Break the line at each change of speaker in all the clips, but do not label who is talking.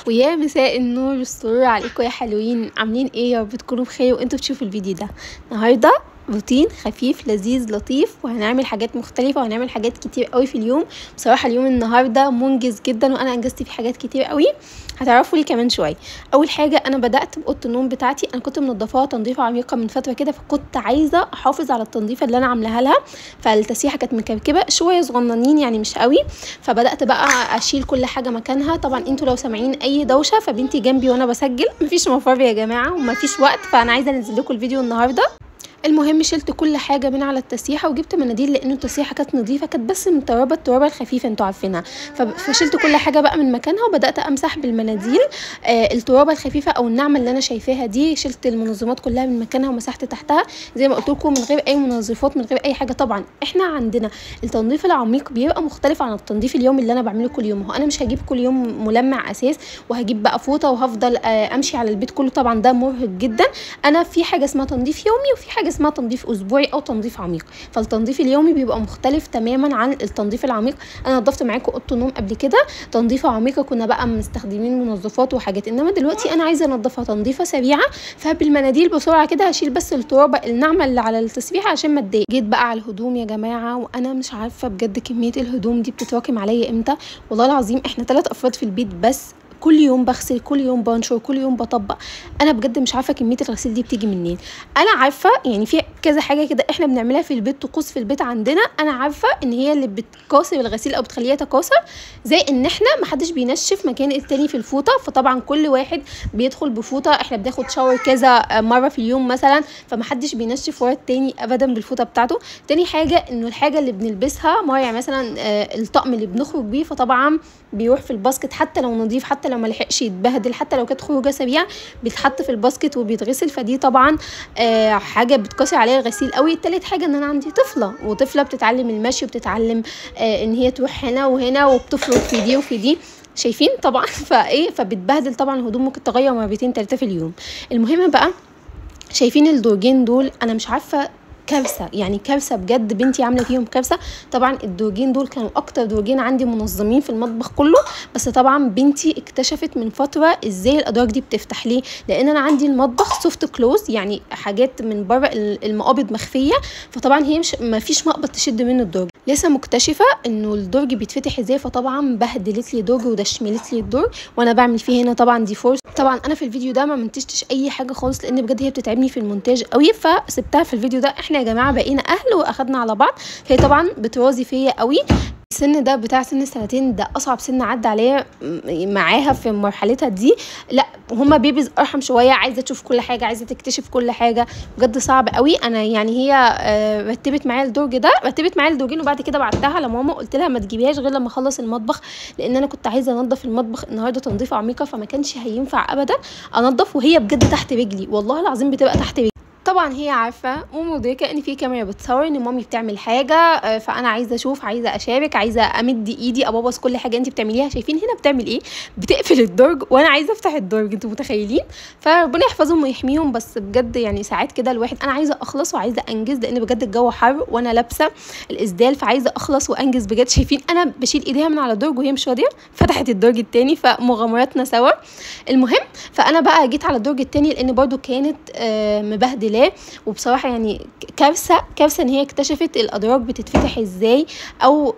ويا مساء النور والسرور عليكم يا حلوين، عاملين ايه؟ يا رب تكونوا بخير وانتوا بتشوفوا الفيديو ده. النهارده روتين خفيف لذيذ لطيف، وهنعمل حاجات مختلفه وهنعمل حاجات كتير قوي في اليوم. بصراحه اليوم النهارده منجز جدا وانا انجزت فيه حاجات كتير قوي، هتعرفوا ليه كمان شويه. اول حاجه انا بدات باوضه النوم بتاعتي، انا كنت منضفاها تنظيفه عميقه من فتره كده، فكنت عايزه احافظ على التنظيفه اللي انا عاملاها لها، فالتسيحه كانت مكركبه شويه صغننين يعني مش قوي، فبدات بقى اشيل كل حاجه مكانها. طبعا انتوا لو سامعين اي دوشه فبنتي جنبي وانا بسجل، مفيش مفر يا جماعه ومفيش وقت، فانا عايزه انزل لكم الفيديو النهارده. المهم شلت كل حاجه من على التسيحه وجبت مناديل، لانه التسيحه كانت نظيفه، كانت بس متربه الترابه الخفيفه انتوا عارفينها، فشلت كل حاجه بقى من مكانها وبدات امسح بالمناديل الترابه الخفيفه او الناعمه اللي انا شايفاها دي. شلت المنظمات كلها من مكانها ومسحت تحتها زي ما قلت لكم، من غير اي منظفات من غير اي حاجه. طبعا احنا عندنا التنظيف العميق بيبقى مختلف عن التنظيف اليومي اللي انا بعمله كل يوم. هو انا مش هجيب كل يوم ملمع اساس وهجيب بقى فوطه وهفضل امشي على البيت كله، طبعا ده مرهق جدا. انا في حاجه اسمها تنظيف يومي وفي حاجه اسمها تنظيف اسبوعي او تنظيف عميق، فالتنظيف اليومي بيبقى مختلف تماما عن التنظيف العميق. انا نظفت معاكم اوضه النوم قبل كده تنظيفه عميقه، كنا بقى مستخدمين منظفات وحاجات، انما دلوقتي انا عايزه انضفها تنظيفه سريعه، فبالمناديل بسرعه كده هشيل بس الترابه الناعمه اللي على التسريحه عشان ما اتضايق. جيت بقى على الهدوم يا جماعه، وانا مش عارفه بجد كميه الهدوم دي بتتراكم عليا امتى. والله العظيم احنا 3 افراد في البيت، بس كل يوم بغسل، كل يوم بنشر، كل يوم بطبق. انا بجد مش عارفه كميه الغسيل دي بتيجي منين. انا عارفه يعني في كذا حاجه كده احنا بنعملها في البيت، طقوس في البيت عندنا، انا عارفه ان هي اللي بتكاثر الغسيل او بتخليها تكاثر، زي ان احنا محدش بينشف مكان التاني في الفوطه، فطبعا كل واحد بيدخل بفوطه، احنا بناخد شاور كذا مره في اليوم مثلا، فمحدش بينشف ورا التاني ابدا بالفوطه بتاعته. تاني حاجه انه الحاجه اللي بنلبسها ما يعني مثلا الطقم اللي بنخرج بيه، فطبعا بيروح في الباسكت حتى لو نظيف، حتى لو ما لحقش يتبهدل، حتى لو كانت خروجه سريعه بيتحط في الباسكت وبيتغسل، فدي طبعا حاجه بتكسر عليها الغسيل قوي. تالت حاجه ان انا عندي طفله، وطفله بتتعلم المشي وبتتعلم ان هي تروح هنا وهنا وبتفرق في دي وفي دي، شايفين طبعا فبتبهدل طبعا. الهدوم ممكن تغير مرتين 3 في اليوم. المهم بقى شايفين الدرجين دول، انا مش عارفه، كارثه يعني كارثه بجد، بنتي عامله فيهم كارثه. طبعا الدرجين دول كانوا اكتر درجين عندي منظمين في المطبخ كله، بس طبعا بنتي اكتشفت من فتره ازاي الادراج دي بتفتح. ليه؟ لان انا عندي المطبخ سوفت كلوز، يعني حاجات من بره المقابض مخفيه، فطبعا هي ما فيش مقبض تشد منه الدرج. لسه مكتشفه انه الدرج بيتفتح ازاي، فطبعا بهدلت لي درج ودشملت لي الدرج وانا بعمل فيه هنا طبعا دي فورس. طبعا انا في الفيديو ده ما منتجتش اي حاجه خالص، لان بجد هي بتتعبني في المونتاج قوي، فسبتها في الفيديو ده. احنا يا جماعه بقينا اهل واخدنا على بعض، هي طبعا بتراضي فيا قوي. السن ده بتاع سن السنتين ده اصعب سن عدى عليا معاها في مرحلتها دي. لا هما بيبيز ارحم شويه، عايزه تشوف كل حاجه، عايزه تكتشف كل حاجه، بجد صعب قوي. انا يعني هي رتبت معايا الدرج ده، رتبت معايا الدرجين، وبعد كده بعتها لماما قلت لها ما تجيبيهاش غير لما اخلص المطبخ، لان انا كنت عايزه انضف المطبخ النهارده تنظيفه عميقه، فما كانش هينفع ابدا انضف وهي بجد تحت رجلي، والله العظيم بتبقى تحت رجلي. طبعا هي عارفه ومدركه ان في كاميرا بتصور ان مامي بتعمل حاجه، فانا عايزه اشوف، عايزه اشارك، عايزه امد ايدي ابوظ كل حاجه انت بتعمليها. شايفين هنا بتعمل ايه؟ بتقفل الدرج وانا عايزه افتح الدرج، انتوا متخيلين؟ فربنا يحفظهم ويحميهم. بس بجد يعني ساعات كده الواحد، انا عايزه اخلص وعايزه انجز، لان بجد الجو حر وانا لابسه الاسدال، فعايزه اخلص وانجز بجد. شايفين انا بشيل ايديها من على الدرج وهي مش راضيه، فتحت الدرج التاني، فمغامراتنا سوا. المهم فانا بقى جيت على الدرج التاني لان برضو كانت مبهدلاه، وبصراحه يعني كارثه ان هي اكتشفت الادراج بتتفتح ازاي او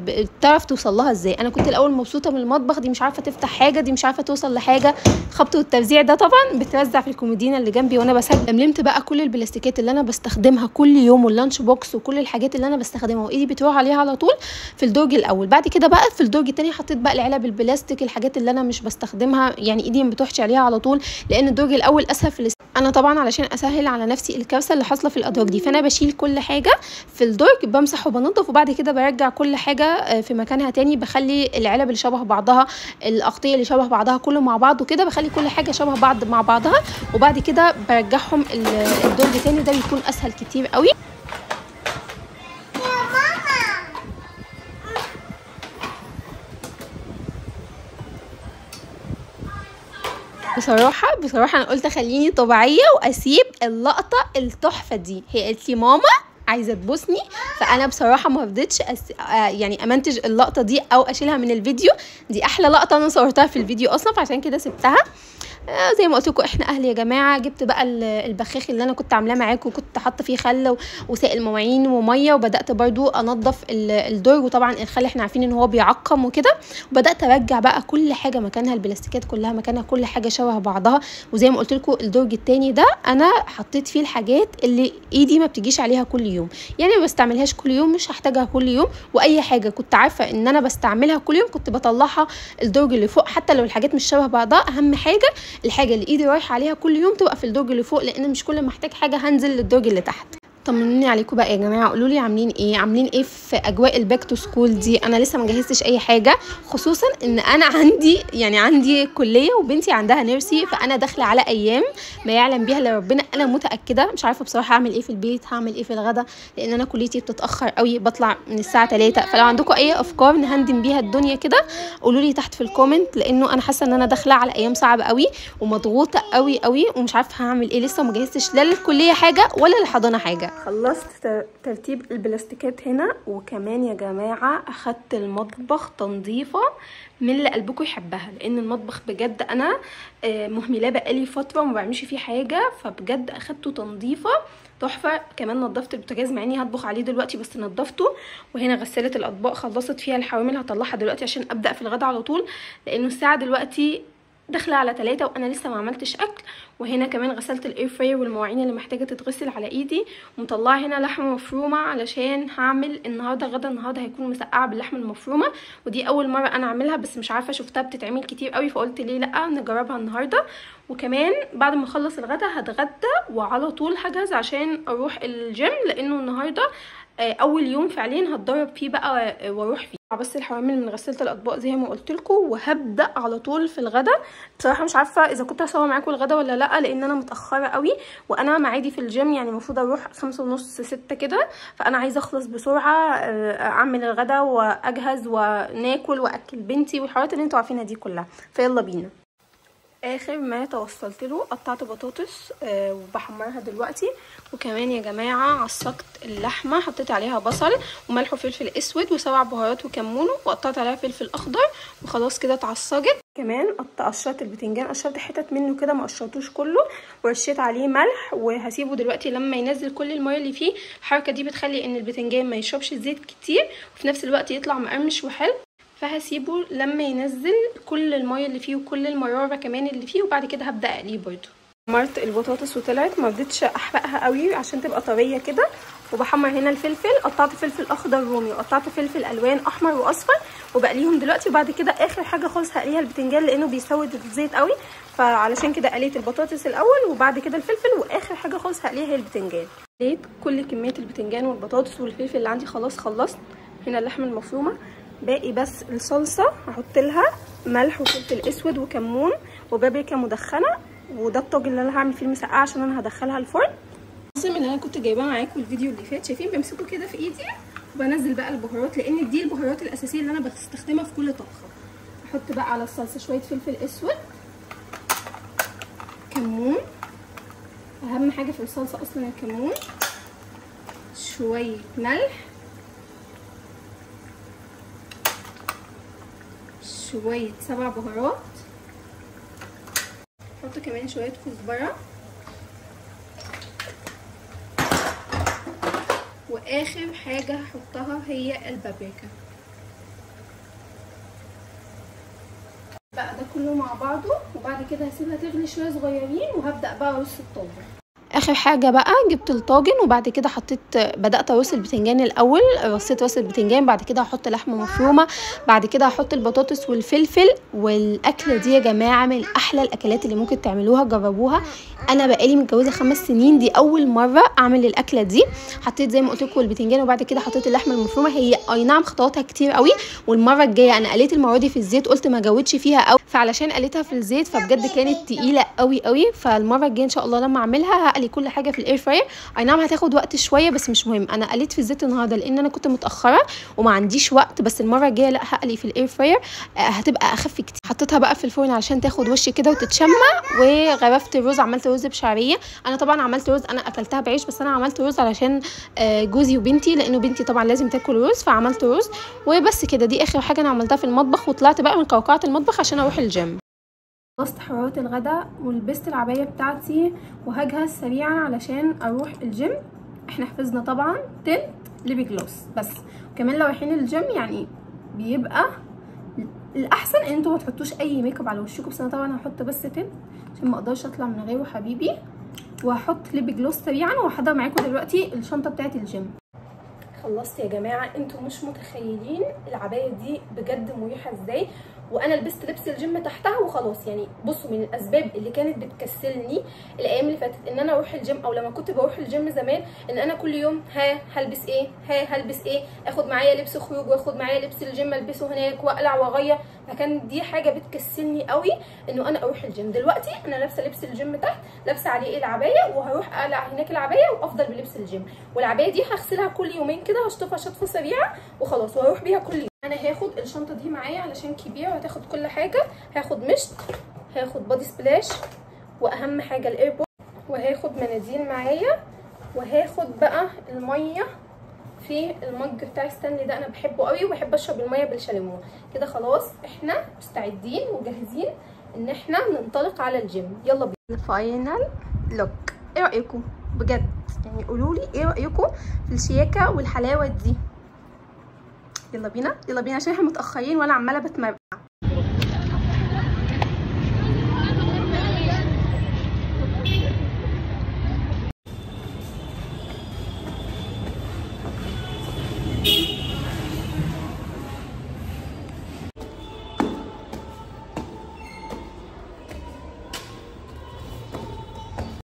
بتعرف توصل لها ازاي. انا كنت الاول مبسوطه من المطبخ، دي مش عارفه تفتح حاجه، دي مش عارفه توصل لحاجه. خبط والتوزيع ده طبعا بتوزع في الكومودينا اللي جنبي وانا بسجل. لملمت بقى كل البلاستيكات اللي انا بستخدمها كل يوم واللانش بوكس وكل الحاجات اللي انا بستخدمها، وايدي بتروح عليها على طول في الدرج الاول. بعد كده بقى في الدرج التاني حطيت بقى العلب البلاستيك، الحاجات اللي انا مش بستخدمها، يعني ايدي ما بتروحش عليها على طول، لان الدرج الاول اسهل في انا طبعا علشان اسهل على نفسي الكارثه اللي حاصله في الادراج دي، فانا بشيل كل حاجه في الدرج، بمسح وبنضف، وبعد كده برجع كل حاجه في مكانها تاني. بخلي العلب اللي شبه بعضها، الاغطيه اللي شبه بعضها، كله مع بعض وكده، بخلي كل حاجه شبه بعض مع بعضها، وبعد كده برجعهم الدرج تاني، ده بيكون اسهل كتير قوي. بصراحه انا قلت خليني طبيعيه واسيب اللقطه التحفه دي. هي قالت لي ماما عايزه تبوسني، فانا بصراحه ما رضيتش يعني امنتج اللقطه دي او اشيلها من الفيديو. دي احلى لقطه انا صورتها في الفيديو اصلا، فعشان كده سبتها. زي ما قلت لكم احنا اهل يا جماعه. جبت بقى البخاخ اللي انا كنت عاملاه معاكم، وكنت حاطه فيه خل وسائل مواعين وميه، وبدات برضو انضف الدرج. وطبعا الخل احنا عارفين ان هو بيعقم وكده، وبدات ارجع بقى كل حاجه مكانها، البلاستيكات كلها مكانها، كل حاجه شبه بعضها. وزي ما قلت لكم الدرج التاني ده انا حطيت فيه الحاجات اللي ايدي ما بتجيش عليها كل يوم، يعني ما بستعملهاش كل يوم، مش هحتاجها كل يوم. واي حاجه كنت عارفه ان انا بستعملها كل يوم كنت بطلعها الدرج اللي فوق، حتى لو الحاجات مش شبه بعضها. اهم حاجه الحاجه اللي ايدي رايحه عليها كل يوم تبقى في الدرج اللي فوق، لان مش كل ما احتاج حاجه هنزل للدرج اللي تحت. طمنوني عليكم بقى يا جماعه، قولوا لي عاملين ايه في اجواء الباك تو سكول دي. انا لسه ما جهزتش اي حاجه، خصوصا ان انا عندي كليه وبنتي عندها نيرسي، فانا داخله على ايام ما يعلم بيها الا ربنا. انا متاكده مش عارفه بصراحه اعمل ايه في البيت، هعمل ايه في الغدا، لان انا كليتي بتتاخر قوي، بطلع من الساعه 3. فلو عندكم اي افكار نهندم بيها الدنيا كده قولوا لي تحت في الكومنت، لانه انا حاسه ان انا داخله على ايام صعبه قوي ومضغوطه قوي قوي، ومش عارفه هعمل ايه. لسه ما جهزتش لا للكليه حاجه ولا للحضانه حاجه. خلصت ترتيب البلاستيكات هنا، وكمان يا جماعه اخدت المطبخ تنظيفه من اللي قلبكم يحبها، لان المطبخ بجد انا مهملاه بقالي فتره وما بعملش فيه حاجه، فبجد اخدته تنظيفه تحفه. كمان نظفت البوتاجاز مع اني هطبخ عليه دلوقتي بس نظفته. وهنا غساله الاطباق خلصت فيها الحوامل، هطلعها دلوقتي عشان ابدا في الغدا على طول، لانه الساعه دلوقتي داخله على 3 وانا لسه ما عملتش اكل. وهنا كمان غسلت الاير فراير والمواعين اللي محتاجه تتغسل على ايدي، ومطلعه هنا لحمه مفرومه علشان هعمل النهارده غدا. النهارده هيكون مسقعه باللحمه المفرومه، ودي اول مره انا اعملها، بس مش عارفه شفتها بتتعمل كتير قوي فقلت ليه لا نجربها النهارده. وكمان بعد ما اخلص الغدا هتغدى وعلى طول هجهز عشان اروح الجيم، لانه النهارده اول يوم فعليا هتدرب فيه بقى واروح فيه. بس الحوامل من غسالة الاطباق زي ما قلت لكم، وهبدا على طول في الغدا. بصراحه مش عارفه اذا كنت هسوي معاكم الغدا ولا لا، لان انا متاخره قوي وانا معادي في الجيم، يعني المفروض اروح 5:30 6 كده، فانا عايزه اخلص بسرعه اعمل الغدا واجهز وناكل واكل بنتي والحوارات اللي انتوا عارفينها دي كلها. فيلا بينا. اخر ما توصلت له قطعت بطاطس وبحمرها دلوقتي. وكمان يا جماعه عصقت اللحمه، حطيت عليها بصل وملح وفلفل اسود و7 بهارات وكمون، وقطعت عليها فلفل اخضر، وخلاص كده اتعصجت. كمان قشرت البتنجان، قشرت حتت منه كده ما قشرتوش كله، ورشيت عليه ملح، وهسيبه دلوقتي لما ينزل كل الميه اللي فيه. الحركه دي بتخلي ان البتنجان ما يشربش زيت كتير، وفي نفس الوقت يطلع مقرمش وحلو، فهسيبه لما ينزل كل الميه اللي فيه وكل المراره كمان اللي فيه، وبعد كده هبدا اقليه برده. حمرت البطاطس وطلعت، ما رضيتش احرقها قوي عشان تبقى طريه كده. وبحمر هنا الفلفل، قطعت فلفل اخضر رومي وقطعت فلفل الوان احمر واصفر، وبقليهم دلوقتي. وبعد كده اخر حاجه خالص هقليها البتنجان، لانه بيسود الزيت قوي، فعلشان كده قليت البطاطس الاول وبعد كده الفلفل، واخر حاجه خالص هقليها هي البتنجان. قليت كل كميه البتنجان والبطاطس والفلفل اللي عندي، خلاص خلصت. هنا اللحمه المفرومه، باقي بس الصلصه هحط لها ملح وفلفل اسود وكمون وبابريكا مدخنه، وده الطاجن اللي انا هعمل فيه المسقعه عشان انا هدخلها الفرن. السم اللي انا كنت جايباه معاكم الفيديو اللي فات، شايفين بمسكه كده في ايدي وبنزل بقى البهارات، لان دي البهارات الاساسيه اللي انا بستخدمها في كل طبخه. احط بقى على الصلصه شويه فلفل اسود، كمون، اهم حاجه في الصلصه اصلا الكمون، شويه ملح، شويه 7 بهارات، احط كمان شويه كزبره، واخر حاجه هحطها هي البابريكا. بقى ده كله مع بعضه، وبعد كده هسيبها تغلي شويه صغيرين وهبدا بقى ارص الطاجن. اخر حاجه بقى جبت الطاجن، وبعد كده بدات ارص البتنجان الاول، رصيت راس البتنجان، بعد كده هحط لحمه مفرومه، بعد كده هحط البطاطس والفلفل. والاكله دي يا جماعه من احلى الاكلات اللي ممكن تعملوها، جربوها. انا بقالي متجوزه 5 سنين، دي اول مره اعمل الاكله دي. حطيت زي ما قلت لكم البتنجان، وبعد كده حطيت اللحمه المفرومه. هي اي نعم خطواتها كتير قوي، والمره الجايه انا قليت المره دي في الزيت، قلت ما جودش فيها قوي، فعلشان قليتها في الزيت فبجد كانت تقيله قوي قوي. فالمره الجايه ان شاء الله لما اعملها هقلي كل حاجه في الاير فراير. اي نعم هتاخد وقت شويه بس مش مهم، انا قليت في الزيت النهارده لان انا كنت متاخره وما عنديش وقت، بس المره الجايه لا هقلي في الاير فراير هتبقى اخف كتير. حطيتها بقى في الفرن علشان تاخد وش كده وتتشمع. وغرفت الرز، عملت رز بشعريه. انا طبعا عملت رز، انا اكلتها بعيش بس انا عملت رز علشان جوزي وبنتي، لانه بنتي طبعا لازم تاكل رز فعملت رز. وبس كده، دي اخر حاجه انا عملتها في المطبخ، وطلعت بقى من قوقعه المطبخ عشان اروح الجيم. خلصت حرارة الغداء ولبست العباية بتاعتي وهجهز سريعا علشان اروح الجيم. احنا حفظنا طبعا تنت ليبي جلوس بس، وكمان لو رايحين الجيم يعني بيبقى الاحسن ان انتوا ما تحطوش اي ميك اب على وشكم، بس انا طبعا هحط بس تنت عشان ما اقدرش اطلع من غيره حبيبي، وهحط ليبي جلوس سريعا وهحضر معاكم دلوقتي الشنطه بتاعت الجيم. خلصت يا جماعه، انتوا مش متخيلين العبايه دي بجد مريحه ازاي، وانا لبست لبس الجيم تحتها وخلاص. يعني بصوا، من الاسباب اللي كانت بتكسلني الايام اللي فاتت ان انا اروح الجيم، او لما كنت بروح الجيم زمان، ان انا كل يوم هلبس ايه، هلبس ايه، اخد معايا لبس خروج واخد معايا لبس الجيم البسه هناك واقلع واغير، فكان دي حاجه بتكسلني قوي انه انا اروح الجيم. دلوقتي انا لابسه لبس الجيم تحت، لابسه عليه العبايه، وهروح اقلع هناك العبايه وافضل بلبس الجيم. والعبايه دي هغسلها كل يومين كده، هشطفها شطفه سريعه وخلاص واروح بيها كل يوم. انا هاخد الشنطه دي معايا علشان كبيره وهتاخد كل حاجه. هاخد مشط، هاخد بادي سبلاش، واهم حاجه الايربود، وهاخد مناديل معايا، وهاخد بقى الميه في المج بتاع ستانلي ده، انا بحبه قوي وبحب اشرب الميه بالشاليمو. كده خلاص احنا مستعدين وجاهزين ان احنا ننطلق على الجيم. يلا بينا. الفاينل لوك، ايه رايكم بجد؟ يعني قولوا لي ايه رايكم في الشياكه والحلاوه دي. يلا بينا يلا بينا عشان احنا متاخرين وانا عماله بتمرقع.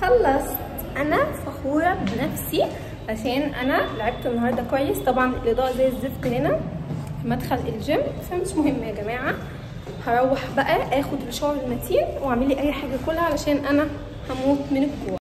خلصت، انا فخوره بنفسي عشان انا لعبت النهارده كويس. طبعا الاضاءه زي الزفت هنا في مدخل الجيم فمش مهم يا جماعه. هروح بقى اخد الشاور المتين واعمل لي اي حاجه كلها علشان انا هموت من الجوع.